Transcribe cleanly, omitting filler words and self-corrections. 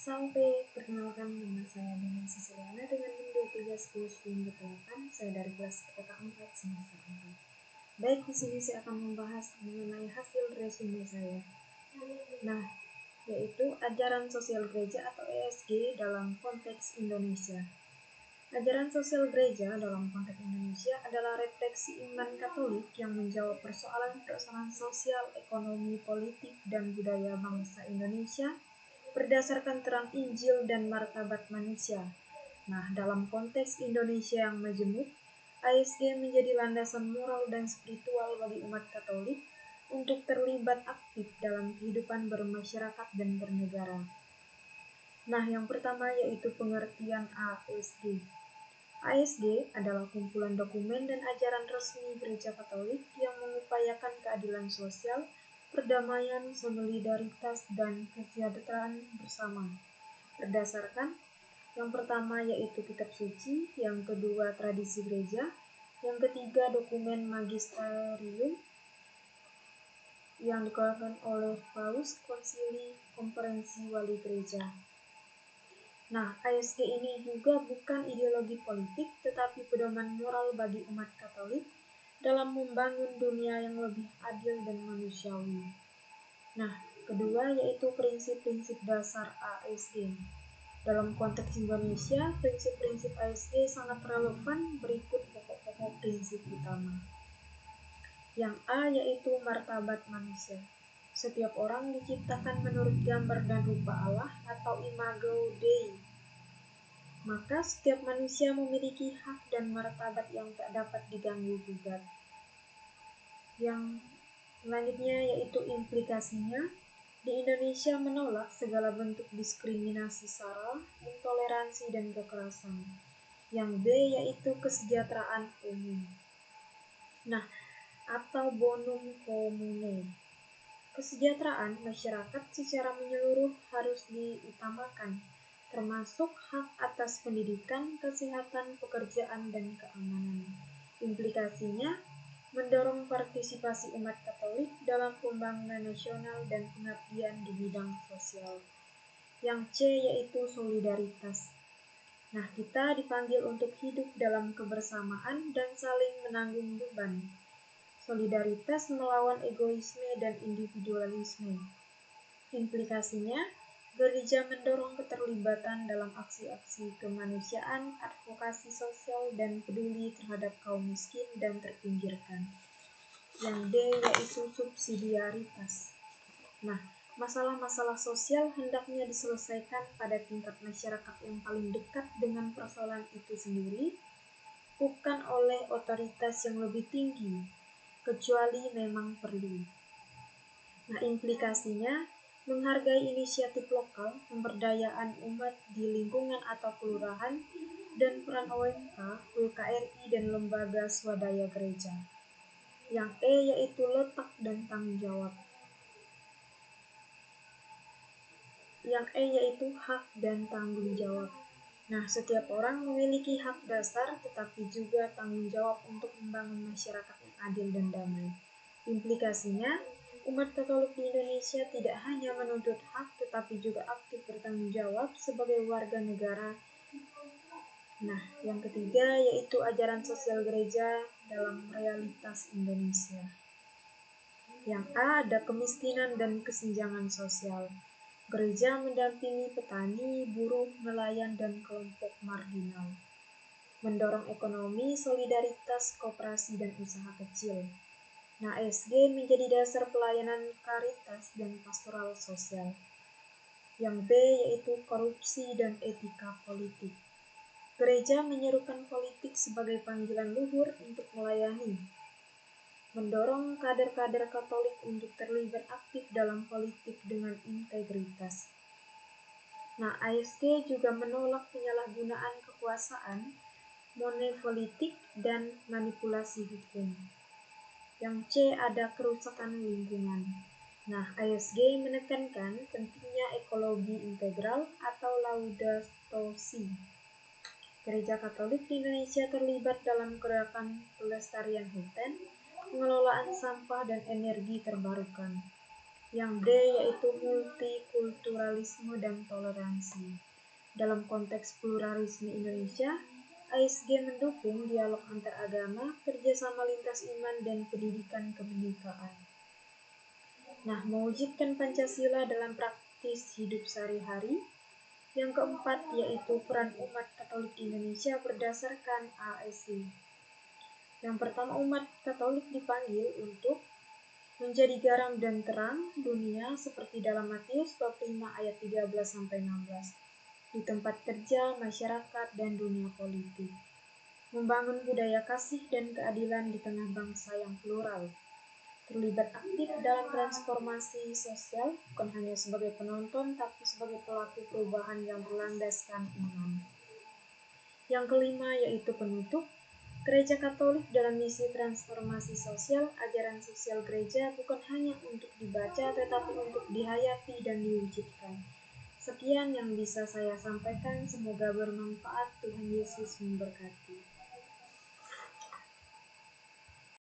Sampai perkenalkan, nama saya Dina Sisiliana dengan NIM 231098. Saya dari kelas IPK 4 semester 4. Baik, di sini saya akan membahas mengenai hasil resume saya. Nah, yaitu ajaran sosial gereja atau ESG dalam konteks Indonesia. Ajaran sosial gereja dalam konteks Indonesia adalah refleksi iman Katolik yang menjawab persoalan-persoalan sosial, ekonomi, politik, dan budaya bangsa Indonesia berdasarkan terang Injil dan martabat manusia. Nah, dalam konteks Indonesia yang majemuk, ASG menjadi landasan moral dan spiritual bagi umat Katolik untuk terlibat aktif dalam kehidupan bermasyarakat dan bernegara. Nah, yang pertama yaitu pengertian ASG. ASG adalah kumpulan dokumen dan ajaran resmi Gereja Katolik yang mengupayakan keadilan sosial, perdamaian, solidaritas, dan kesejahteraan bersama. Berdasarkan yang pertama yaitu kitab suci, yang kedua tradisi gereja, yang ketiga dokumen magisterium yang dikeluarkan oleh Paus Konsili Konferensi Wali Gereja. Nah, ASG ini juga bukan ideologi politik, tetapi pedoman moral bagi umat Katolik dalam membangun dunia yang lebih adil dan manusiawi. Nah, kedua yaitu prinsip-prinsip dasar ASG. Dalam konteks Indonesia, prinsip-prinsip ASG sangat relevan berikut pokok-pokok prinsip utama. Yang A yaitu martabat manusia. Setiap orang diciptakan menurut gambar dan rupa Allah atau imago Dei. Maka setiap manusia memiliki hak dan martabat yang tak dapat diganggu-gugat. Yang selanjutnya yaitu implikasinya, di Indonesia menolak segala bentuk diskriminasi SARA, intoleransi, dan kekerasan. Yang B yaitu kesejahteraan umum. Nah, atau bonum commune. Kesejahteraan masyarakat secara menyeluruh harus diutamakan, termasuk hak atas pendidikan, kesehatan, pekerjaan, dan keamanan. Implikasinya, mendorong partisipasi umat Katolik dalam pembangunan nasional dan pengabdian di bidang sosial. Yang C yaitu solidaritas. Nah, kita dipanggil untuk hidup dalam kebersamaan dan saling menanggung beban. Solidaritas melawan egoisme dan individualisme. Implikasinya, gereja mendorong keterlibatan dalam aksi-aksi kemanusiaan, advokasi sosial, dan peduli terhadap kaum miskin dan terpinggirkan. Yang D yaitu subsidiaritas. Nah, masalah-masalah sosial hendaknya diselesaikan pada tingkat masyarakat yang paling dekat dengan persoalan itu sendiri, bukan oleh otoritas yang lebih tinggi, kecuali memang perlu. Nah, implikasinya, menghargai inisiatif lokal, pemberdayaan umat di lingkungan atau kelurahan, dan peran OMK, WKRI, dan lembaga swadaya gereja. Yang E yaitu letak dan tanggung jawab. Yang E yaitu hak dan tanggung jawab. Nah, setiap orang memiliki hak dasar tetapi juga tanggung jawab untuk membangun masyarakat yang adil dan damai. Implikasinya, umat Katolik di Indonesia tidak hanya menuntut hak tetapi juga aktif bertanggung jawab sebagai warga negara. Nah, yang ketiga yaitu ajaran sosial gereja dalam realitas Indonesia. Yang A ada kemiskinan dan kesenjangan sosial. Gereja mendampingi petani, buruh, nelayan, dan kelompok marginal. Mendorong ekonomi, solidaritas, koperasi, dan usaha kecil. Nah, ASG menjadi dasar pelayanan karitas dan pastoral sosial. Yang B yaitu korupsi dan etika politik. Gereja menyerukan politik sebagai panggilan luhur untuk melayani. Mendorong kader-kader Katolik untuk terlibat aktif dalam politik dengan integritas. Nah, ASG juga menolak penyalahgunaan kekuasaan, monopolitik, dan manipulasi hukum. Yang C ada kerusakan lingkungan. Nah, ASG menekankan pentingnya ekologi integral atau Laudato Si. Gereja Katolik di Indonesia terlibat dalam gerakan pelestarian hutan, pengelolaan sampah, dan energi terbarukan. Yang D yaitu multikulturalisme. pluralisme dan toleransi. Dalam konteks pluralisme Indonesia, ASG mendukung dialog antar agama, kerjasama lintas iman, dan pendidikan kebinekaan. Nah, mewujudkan Pancasila dalam praktis hidup sehari-hari. Yang keempat yaitu peran umat Katolik Indonesia berdasarkan ASG. Yang pertama, umat Katolik dipanggil untuk menjadi garam dan terang dunia seperti dalam Matius bab 5 ayat 13-16. Di tempat kerja, masyarakat, dan dunia politik. Membangun budaya kasih dan keadilan di tengah bangsa yang plural. Terlibat aktif dalam transformasi sosial, bukan hanya sebagai penonton, tapi sebagai pelaku perubahan yang berlandaskan iman. Yang kelima yaitu penutup. Gereja Katolik dalam misi transformasi sosial, ajaran sosial gereja bukan hanya untuk dibaca, tetapi untuk dihayati dan diwujudkan. Sekian yang bisa saya sampaikan, semoga bermanfaat. Tuhan Yesus memberkati.